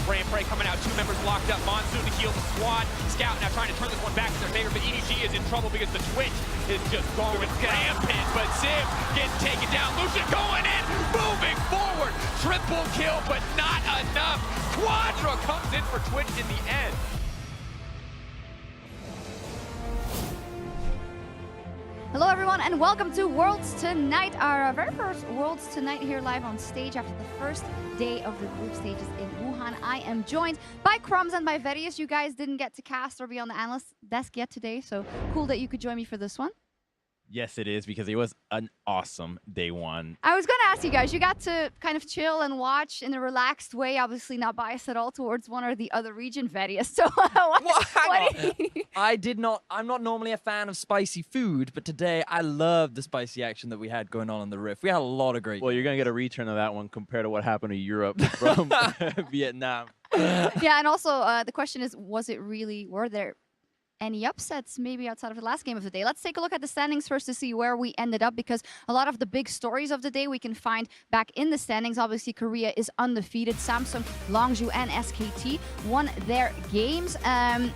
Spray and Pray coming out, 2 members locked up. Monsoon to heal the squad. Scout now trying to turn this one back in their favor, but EDG is in trouble because the Twitch is just going rampant. But Sim getting taken down. Lucian going in, moving forward. Triple kill, but not enough. Quadra comes in for Twitch in the end. Hello everyone and welcome to Worlds Tonight, our very first Worlds Tonight here live on stage after the first day of the group stages in Wuhan. I am joined by Crumbs and by Verius. You guys didn't get to cast or be on the analyst desk yet today, so cool that you could join me for this one. Yes, it is, because it was an awesome day one. I was going to ask you guys, you got to kind of chill and watch in a relaxed way, obviously not biased at all towards one or the other region, Verius. So I'm not normally a fan of spicy food, but today I love the spicy action that we had going on the Rift. We had a lot of great. Well, you're going to get a return of that one compared to what happened to Europe from Vietnam. Yeah, and also the question is, were there any upsets maybe outside of the last game of the day? Let's take a look at the standings first to see where we ended up, because a lot of the big stories of the day we can find back in the standings. Obviously, Korea is undefeated. Samsung, Longju, and SKT won their games. And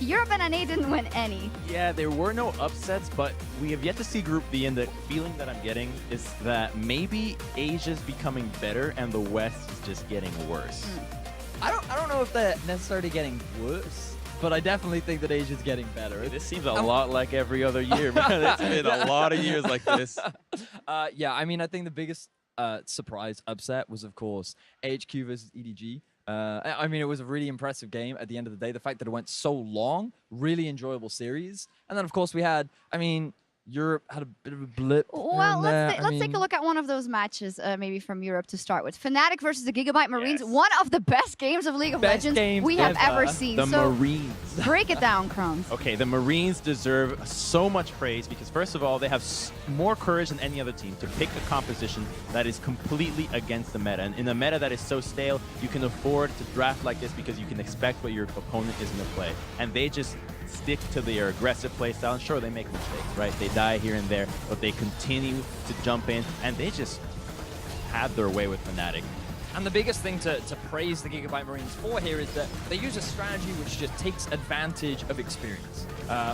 Europe and NA didn't win any. Yeah, there were no upsets, but we have yet to see Group B, and the feeling that I'm getting is that maybe Asia's becoming better and the West is just getting worse. I don't know if they're necessarily getting worse, but I definitely think that Asia's getting better. This seems a lot like every other year, man. It's been a lot of years like this. Yeah, I mean, I think the biggest surprise upset was, of course, AHQ versus EDG. I mean, it was a really impressive game at the end of the day. The fact that it went so long, really enjoyable series. And then, of course, we had, I mean, Europe had a bit of a blip. Well, let's take a look at one of those matches, maybe from Europe to start with. Fnatic versus the Gigabyte Marines, one of the best games of League of Legends we have ever seen. The Marines. Break it down, Crumbs. Okay, the Marines deserve so much praise because, first of all, they have more courage than any other team to pick a composition that is completely against the meta. And in a meta that is so stale, you can afford to draft like this because you can expect what your opponent is going to play. And they just stick to their aggressive playstyle. And sure, they make mistakes, right? They die here and there, but they continue to jump in, and they just had their way with Fnatic. And the biggest thing to praise the Gigabyte Marines for here is that they use a strategy which just takes advantage of experience.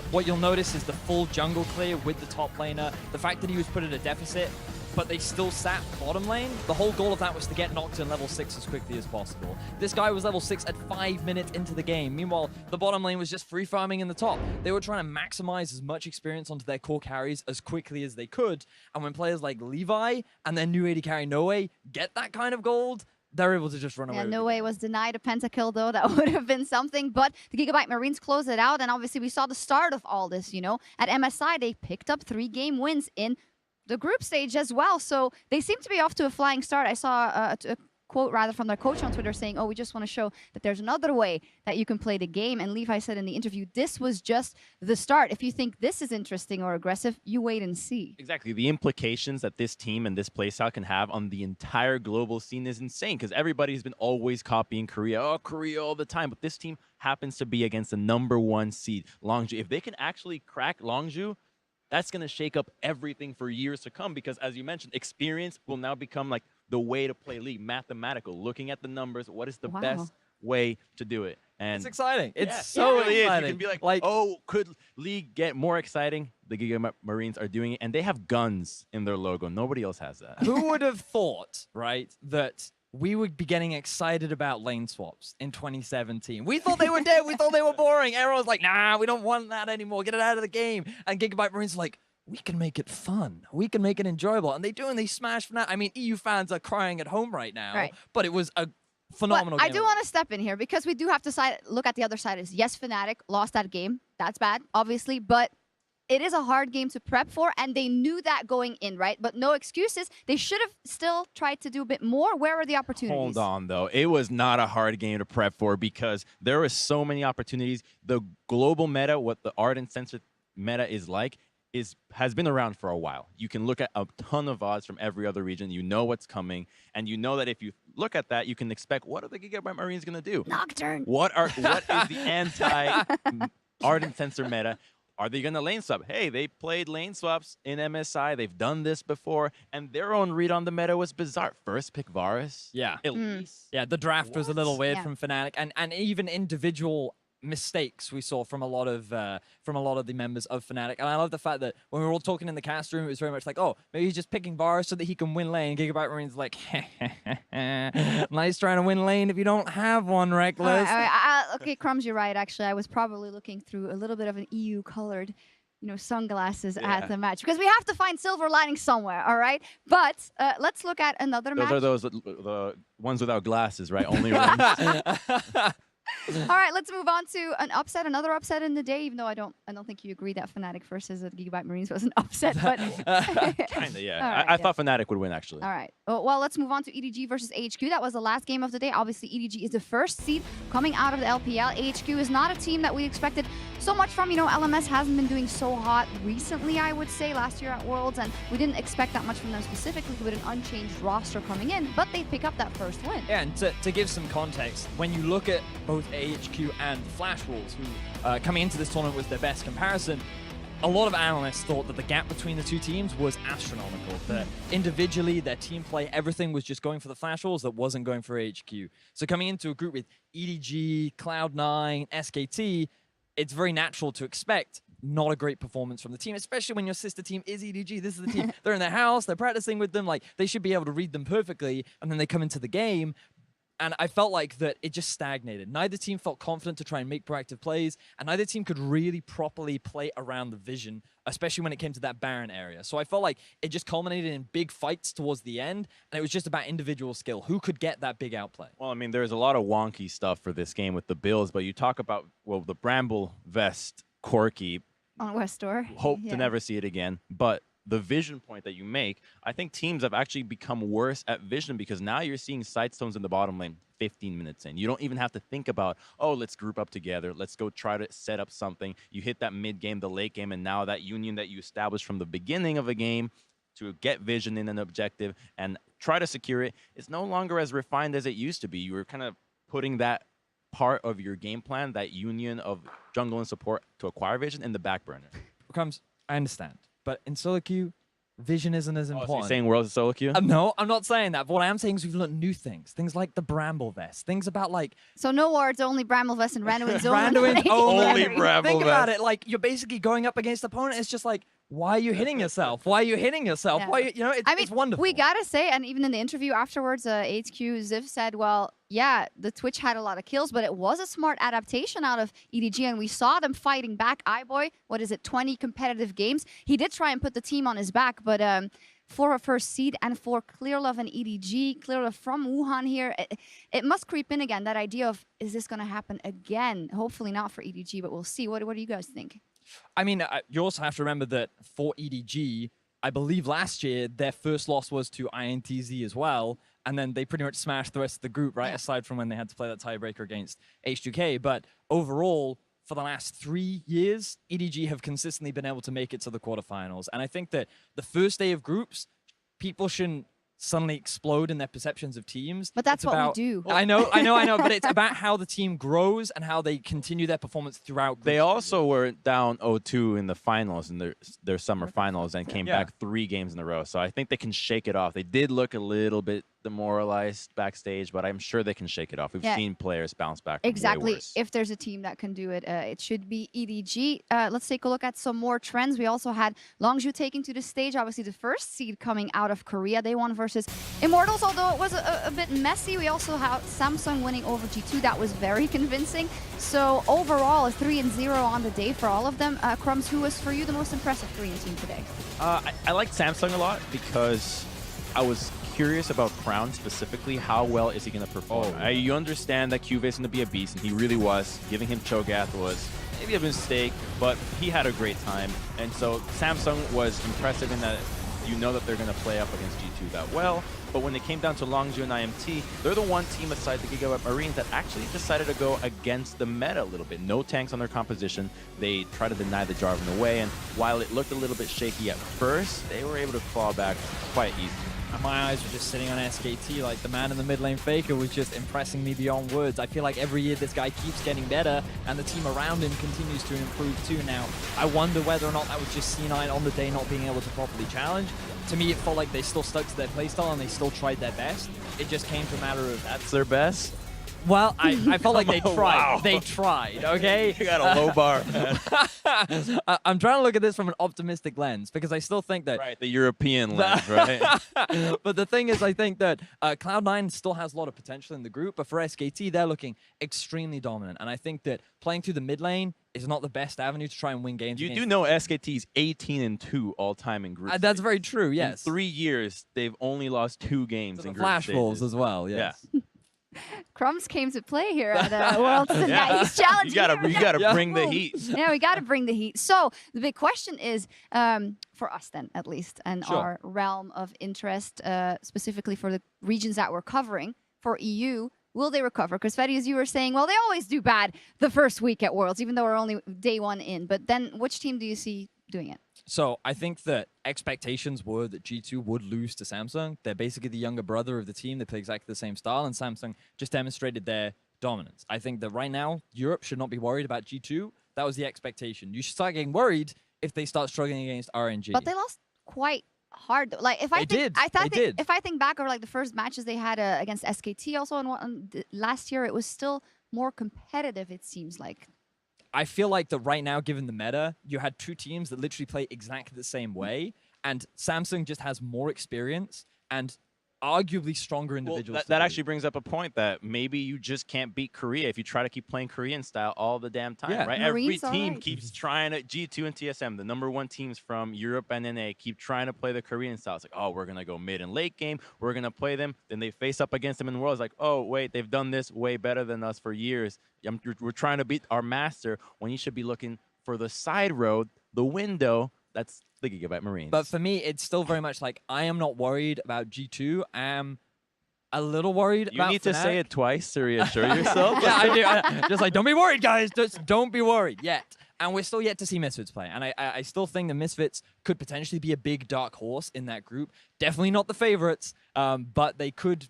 What you'll notice is the full jungle clear with the top laner, the fact that he was put at a deficit, but they still sat bottom lane. The whole goal of that was to get Nocturne level 6 as quickly as possible. This guy was level 6 at 5 minutes into the game. Meanwhile, the bottom lane was just free farming in the top. They were trying to maximize as much experience onto their core carries as quickly as they could. And when players like Levi and their new AD carry Noe get that kind of gold, they're able to just run away. Yeah, Noe was denied a pentakill, though. That would have been something. But the Gigabyte Marines closed it out. And obviously, we saw the start of all this, you know. At MSI, they picked up 3-game wins in the group stage as well. So they seem to be off to a flying start. I saw a quote rather from their coach on Twitter saying, oh, we just want to show that there's another way that you can play the game. And Levi said in the interview, this was just the start. If you think this is interesting or aggressive, you wait and see. Exactly. The implications that this team and this playstyle can have on the entire global scene is insane, because everybody's been always copying Korea. Oh, Korea all the time. But this team happens to be against the #1 seed, Longju. If they can actually crack Longju, that's going to shake up everything for years to come, because, as you mentioned, experience will now become like the way to play League, mathematical, looking at the numbers, what is the best way to do it. And it's exciting. It's yeah, so it really exciting. Is. You can be like, oh, could League get more exciting? The Giga Marines are doing it, and they have guns in their logo. Nobody else has that. Who would have thought, right, that we would be getting excited about lane swaps in 2017. We thought they were dead. We thought they were boring. Everyone was like, nah, we don't want that anymore. Get it out of the game. And Gigabyte Marines are like, we can make it fun. We can make it enjoyable. And they do, and they smash Fnatic. I mean, EU fans are crying at home right now. But it was a phenomenal game. I do want to step in here, because we do have to look at the other side. Is yes, Fnatic lost that game. That's bad, obviously. But it is a hard game to prep for, and they knew that going in, right? But no excuses. They should have still tried to do a bit more. Where are the opportunities? Hold on, though. It was not a hard game to prep for, because there were so many opportunities. The global meta, what the Ardent Sensor meta is like, has been around for a while. You can look at a ton of odds from every other region. You know what's coming, and you know that if you look at that, you can expect, what are the Gigabyte Marines going to do? Nocturne. What is the anti-Ardent Sensor meta? Are they going to lane swap? Hey, they played lane swaps in MSI. They've done this before, and their own read on the meta was bizarre. First pick Varus. Yeah. Elise. Yeah, the draft was a little weird Yeah. from Fnatic, and even individual mistakes we saw from a lot of the members of Fnatic. And I love the fact that when we were all talking in the cast room, it was very much like, oh, maybe he's just picking Varus so that he can win lane. Gigabyte Marine's like, nice trying to win lane if you don't have one, Reckless. Okay, Crumbs, you're right. Actually, I was probably looking through a little bit of an EU-colored, sunglasses at the match because we have to find silver lining somewhere. All right, but let's look at another match. Those are the ones without glasses, right? Only ones. All right, let's move on to another upset in the day. Even though I don't think you agree that Fnatic versus the Gigabyte Marines was an upset, but Kinda, yeah. All right, I thought Fnatic would win, actually. All right. Well, let's move on to EDG versus AHQ. That was the last game of the day. Obviously, EDG is the first seed coming out of the LPL. AHQ is not a team that we expected so much from. LMS hasn't been doing so hot recently, I would say, last year at Worlds, and we didn't expect that much from them specifically with an unchanged roster coming in, but they pick up that first win. Yeah, and to give some context, when you look at both AHQ and the Flash Wolves, who coming into this tournament was their best comparison, a lot of analysts thought that the gap between the two teams was astronomical. That individually, their team play, everything was just going for the Flash Wolves that wasn't going for AHQ. So coming into a group with EDG, Cloud9, SKT, it's very natural to expect not a great performance from the team, especially when your sister team is EDG. This is the team, they're in their house, they're practicing with them, like they should be able to read them perfectly, and then they come into the game. And I felt like that it just stagnated. Neither team felt confident to try and make proactive plays, and neither team could really properly play around the vision, especially when it came to that Baron area. So I felt like it just culminated in big fights towards the end, and it was just about individual skill. Who could get that big outplay? Well, I mean, there's a lot of wonky stuff for this game with the builds, but you talk about, well, the Bramble Vest, Corki, On Westor. hope to never see it again, but the vision point that you make, I think teams have actually become worse at vision because now you're seeing Sidestones in the bottom lane 15 minutes in. You don't even have to think about, oh, let's group up together. Let's go try to set up something. You hit that mid game, the late game, and now that union that you established from the beginning of a game to get vision in an objective and try to secure it, it's no longer as refined as it used to be. You were kind of putting that part of your game plan, that union of jungle and support to acquire vision, in the back burner. I understand. But in solo queue, vision isn't as important. So you're saying Worlds is solo queue? No, I'm not saying that. But what I am saying is we've learned new things. Things like the Bramble Vest. Things about like... So no wards, only Bramble Vest and Randuin's Randuin's only Bramble Think about Vest. it. Like, you're basically going up against the opponent. It's just like, why are you hitting yourself? Why are you hitting yourself? Yeah. Why, it's wonderful. We gotta say, and even in the interview afterwards, HQ Ziv said, well, yeah, the Twitch had a lot of kills, but it was a smart adaptation out of EDG, and we saw them fighting back. iBoy, 20 competitive games. He did try and put the team on his back, but for a first seed and for Clearlove and EDG, Clearlove from Wuhan here, it must creep in again, that idea of, is this going to happen again? Hopefully not for EDG, but we'll see. What do you guys think? I mean, you also have to remember that for EDG, I believe last year, their first loss was to INTZ as well, and then they pretty much smashed the rest of the group, right? Aside from when they had to play that tiebreaker against H2K. But overall, for the last 3 years, EDG have consistently been able to make it to the quarterfinals. And I think that the first day of groups, people shouldn't suddenly explode in their perceptions of teams. But that's what we do. I know, but it's about how the team grows and how they continue their performance throughout groups. They also were down 0-2 in the finals, in their summer finals, and came back 3 games in a row. So I think they can shake it off. They did look a little bit demoralized backstage, but I'm sure they can shake it off. We've seen players bounce back from Exactly. way worse. If there's a team that can do it, it should be EDG. Let's take a look at some more trends. We also had Longzhu taking to the stage, obviously the first seed coming out of Korea. They won versus Immortals, although it was a bit messy. We also have Samsung winning over G2. That was very convincing. So overall, a 3-0 on the day for all of them. Crumbs, who was for you the most impressive Korean team today? I liked Samsung a lot because I was curious about Crown specifically. How well is he going to perform? You understand that Cuvee is going to be a beast, and he really was. Giving him Cho'Gath was maybe a mistake, but he had a great time. And so Samsung was impressive in that you know that they're going to play up against G2 that well. But when it came down to Longzhu and IMT, they're the one team aside the Gigabyte Marines that actually decided to go against the meta a little bit. No tanks on their composition. They try to deny the Jarvan away, and while it looked a little bit shaky at first, they were able to claw back quite easily. And my eyes were just sitting on SKT, like the man in the mid lane faker was just impressing me beyond words. I feel like every year this guy keeps getting better and the team around him continues to improve too. Now, I wonder whether or not that was just C9 on the day not being able to properly challenge. To me, it felt like they still stuck to their playstyle and they still tried their best. It just came to a matter of... That's their best? Well, I felt like they tried. Wow. They tried, okay? You got a low bar, man. I'm trying to look at this from an optimistic lens because I still think that... Right, the European lens, right? But the thing is, I think that Cloud9 still has a lot of potential in the group, but for SKT, they're looking extremely dominant. And I think that playing through the mid lane is not the best avenue to try and win games. You against do know SKT's 18-2 all time in group that's stage. very true, yes. In 3 years, they've only lost 2 games So in the group Flash Wolves stages. as well, yes. Yeah. Crumbs came to play here at Worlds tonight. He's challenging. You gotta Yeah. bring the heat. Yeah, we got to bring the heat. So the big question is, for us then at least, and Sure. our realm of interest, specifically for the regions that we're covering, for EU, will they recover? Because Fetty, as you were saying, well, they always do bad the first week at Worlds, even though we're only day 1 in. But then which team do you see doing it? So I think that expectations were that G2 would lose to Samsung. They're basically the younger brother of the team. They play exactly the same style, and Samsung just demonstrated their dominance. I think that right now, Europe should not be worried about G2. That was the expectation. You should start getting worried if they start struggling against RNG. But they lost quite hard. Like if I They think, did. if I think back over like the first matches they had against SKT, also and last year, it was still more competitive. It seems like. I feel like that right now, given the meta, you had 2 teams that literally play exactly the same way, and Samsung just has more experience and arguably stronger individuals. Well, that actually brings up a point that maybe you just can't beat Korea if you try to keep playing Korean style all the damn time, Yeah. right? Marines, Every team alright. keeps trying to, G2 and TSM, the #1 teams from Europe and NA, keep trying to play the Korean style. It's like, oh, we're going to go mid and late game. We're going to play them. Then they face up against them in the world. It's like, oh, wait, they've done this way better than us for years. We're trying to beat our master when you should be looking for the side road, the window. That's the Gigabyte Marines. But for me, it's still very much like I am not worried about G2. I am a little worried you about need to say Fnatic. it twice to reassure yourself. Yeah, I do. Just like, don't be worried, guys. Just don't be worried yet. And we're still yet to see Misfits play. And I still think the Misfits could potentially be a big dark horse in that group. Definitely not the favorites, but they could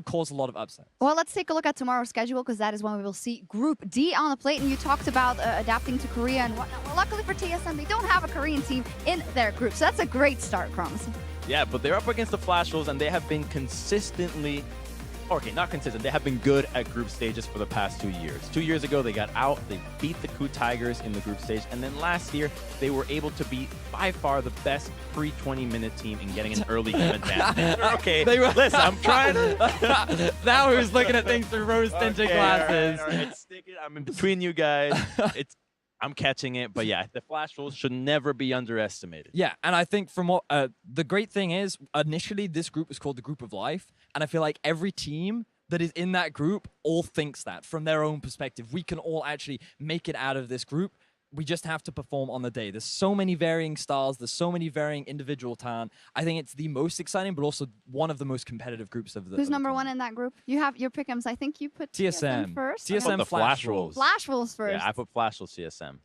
cause a lot of upset. Well, let's take a look at tomorrow's schedule because that is when we will see Group D on the plate. And you talked about adapting to Korea and whatnot. Well, luckily for TSM, they don't have a Korean team in their group. So that's a great start, Crumbs. Yeah, but they're up against the Flash Wolves, and they have been consistently, okay, not consistent, they have been good at group stages for the past 2 years. 2 years ago, they got out, they beat the Ku Tigers in the group stage, and then last year, they were able to beat, by far, the best pre-20-minute team in getting an early game advantage. Okay, listen, I'm trying to... Now who's looking at things through rose-tinted glasses? All right, stick it. I'm in between you guys. I'm catching it, but yeah, the Flash Wolves should never be underestimated. Yeah, and I think from what the great thing is, initially this group was called the Group of Life, and I feel like every team that is in that group all thinks that from their own perspective. We can all actually make it out of this group. We just have to perform on the day. There's so many varying styles. There's so many varying individual talent. I think it's the most exciting, but also one of the most competitive groups of the. Who's number 1 in that group? You have your pick'ems. I think you put TSM first. TSM the Flash Flash Wolves. Wolves. Flash Wolves first. Yeah, I put Flash Wolves CSM.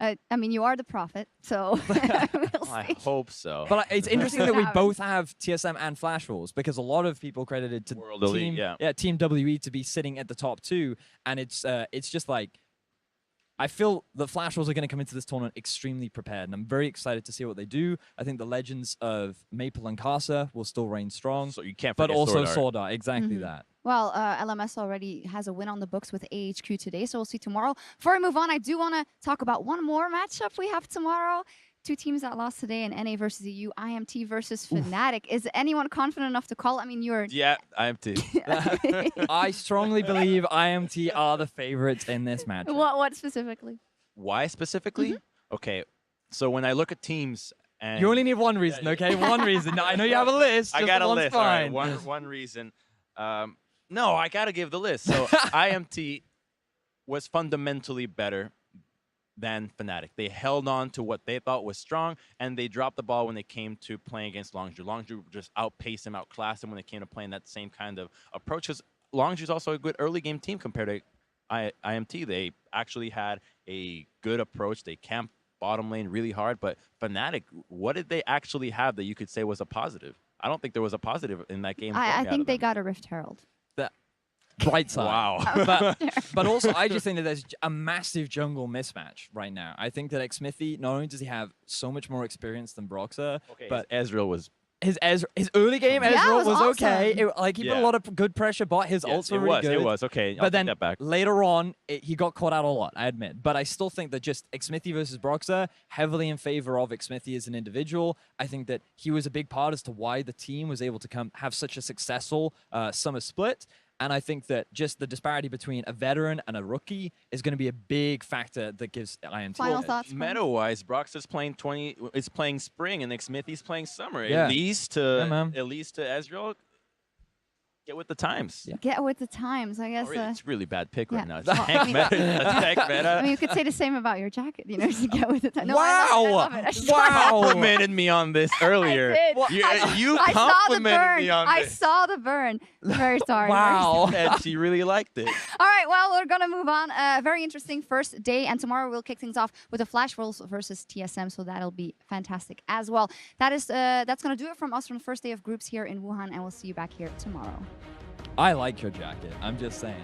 I mean, you are the prophet, so we'll I see. hope so. But it's interesting that we Yeah. both have TSM and Flash Wolves because a lot of people credited to World Elite, Team, yeah. Team WE to be sitting at the top 2, and it's just like I feel the Flash Wolves are going to come into this tournament extremely prepared, and I'm very excited to see what they do. I think the legends of Maple and Casa will still reign strong, So you can't but forget also Sword Art. Sword Art, exactly Mhm. that. Well, LMS already has a win on the books with AHQ today, so we'll see tomorrow. Before we move on, I do want to talk about one more matchup we have tomorrow. 2 teams that lost today in NA versus EU, IMT versus Fnatic. Is anyone confident enough to call? I mean, you're... Yeah, I am too. I strongly believe IMT are the favorites in this match. What specifically? Why specifically? Okay, so when I look at teams and You only need one reason, okay? One reason. Now, I know you have a list. I just got a one's list. All right, fine. one reason. No, I gotta give the list. So IMT was fundamentally better than Fnatic. They held on to what they thought was strong, and they dropped the ball when they came to playing against Longzhu. Longzhu just outpaced them, outclassed them when they came to playing that same kind of approach. Because Longzhu's also a good early game team compared to IMT. They actually had a good approach. They camped bottom lane really hard, but Fnatic, what did they actually have that you could say was a positive? I don't think there was a positive in that game. I out think of they them. got a Rift Herald. Bright side. Wow. But also, I just think that there's a massive jungle mismatch right now. I think that Xmithy, not only does he have so much more experience than Broxer, but Ezreal was. his early game Yeah, Ezreal it was okay. awesome. He put a lot of good pressure, but his ults were it really was. good. It was okay. I'll But take then that back. later on, he got caught out a lot, I admit. But I still think that just Xmithy versus Broxer, heavily in favor of Xmithy as an individual. I think that he was a big part as to why the team was able to have such a successful summer split. And I think that just the disparity between a veteran and a rookie is going to be a big factor that gives INT. Final an edge. thoughts? Meta-wise, Brox is playing playing spring, and Xmithy's playing summer. Yeah. At least to Ezreal, get with the times. Yeah. Get with the times, I guess. It's a really bad pick yeah. right now. It's Well, tank meta. It's tank meta. I mean, you could say the same about your jacket, you know, to get with the time. No, Wow! I love it. I just Wow! Complimented me on this earlier. I did. You I saw the complimented burn. me on I this. saw the burn. Very sorry. Wow. And she really liked it. All right, well, we're going to move on. Very interesting first day, and tomorrow we'll kick things off with the Flash Worlds versus TSM, so that'll be fantastic as well. That's going to do it from us from the first day of groups here in Wuhan, and we'll see you back here tomorrow. I like your jacket. I'm just saying.